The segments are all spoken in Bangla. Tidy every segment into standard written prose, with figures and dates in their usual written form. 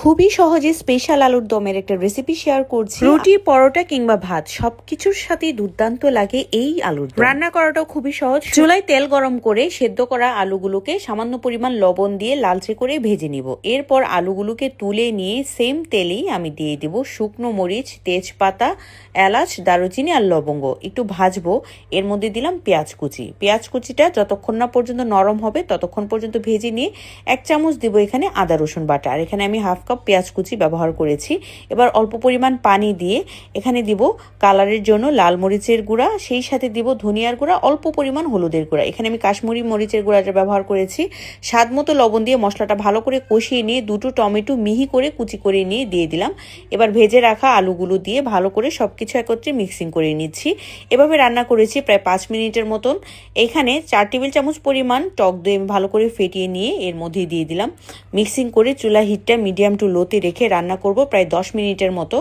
খুবই সহজে স্পেশাল আলুর দমের একটা রেসিপি শেয়ার করছি। রুটি, পরোটা কিংবা ভাত সবকিছুর সাথেই দুর্দান্ত লাগে এই আলুর দম। রান্না করাটাও খুবই সহজ। চুলায় তেল গরম করে সেদ্ধ করা আলুগুলোকে সামান্য পরিমাণ লবণ দিয়ে লালচে করে ভেজে নিব। এরপর আলুগুলোকে তুলে নিয়ে সেম তেলেই আমি দিয়ে দিব শুকনো মরিচ, তেজপাতা, এলাচ, দারুচিনি আর লবঙ্গ। একটু ভাজবো। এর মধ্যে দিলাম পেঁয়াজ কুচি। পেঁয়াজ কুচিটা যতক্ষণ না পর্যন্ত নরম হবে ততক্ষণ পর্যন্ত ভেজে নিয়ে 1 চামচ দিব এখানে আদা রসুন বাটা। আর এখানে আমি হাফ কাপ পেঁয়াজ কুচি ব্যবহার করেছি। এবার অল্প পরিমাণ পানি দিয়ে এখানে দিব কালারের জন্য লাল মরিচের গুঁড়া, সেই সাথে দিব ধনিয়ার গুঁড়া, অল্প পরিমাণ হলুদের গুঁড়া। এখানে আমি কাশ্মীরি মরিচের গুঁড়াটা ব্যবহার করেছি। স্বাদ মতো লবণ দিয়ে মশলাটা ভালো করে কষিয়ে নিয়ে 2টো টমেটো মিহি করে কুচি করে নিয়ে দিয়ে দিলাম। এবার ভেজে রাখা আলুগুলো দিয়ে ভালো করে সবকিছু একত্রে মিক্সিং করে নিচ্ছি। এভাবে রান্না করেছি প্রায় 5 মিনিটের মতন। এখানে 4 টেবিল চামচ পরিমাণ টক দই আমি ভালো করে ফেটিয়ে নিয়ে এর মধ্যে দিয়ে দিলাম। মিক্সিং করে চুলা হিটটা মিডিয়াম টু লোতে রেখে রান্না করব প্রায় 10 মিনিটের মতো।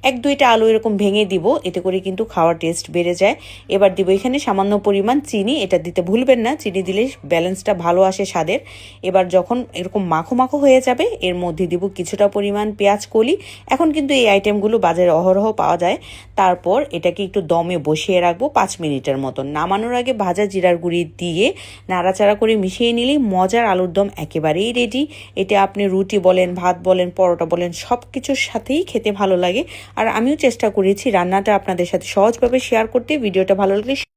1-2টা আলু এরকম ভেঙে দিব, এতে করে কিন্তু খাওয়ার টেস্ট বেড়ে যায়। এবার দিব এখানে সামান্য পরিমাণ চিনি, এটা দিতে ভুলবেন না, চিনি দিলে ব্যালেন্সটা ভালো আসে স্বাদের। এবার যখন এরকম মাখো মাখো হয়ে যাবে এর মধ্যে দিব কিছুটা পরিমাণ পেঁয়াজ কলি। এখন কিন্তু এই আইটেমগুলো বাজারে অহরহ পাওয়া যায়। তারপর এটাকে একটু দমে বসিয়ে রাখবো 5 মিনিটের মতন। নামানোর আগে ভাজা জিরার গুঁড়ি দিয়ে নাড়াচাড়া করে মিশিয়ে নিলেই মজার আলুর দম একেবারেই রেডি। এটা আপনি রুটি বলেন, ভাত বলেন, পরোটা বলেন সব কিছুর সাথেই খেতে ভালো লাগে। আর আমিও চেষ্টা করেছি রান্নাটা আপনাদের সাথে সহজভাবে শেয়ার করতে। ভিডিওটা ভালো লাগলে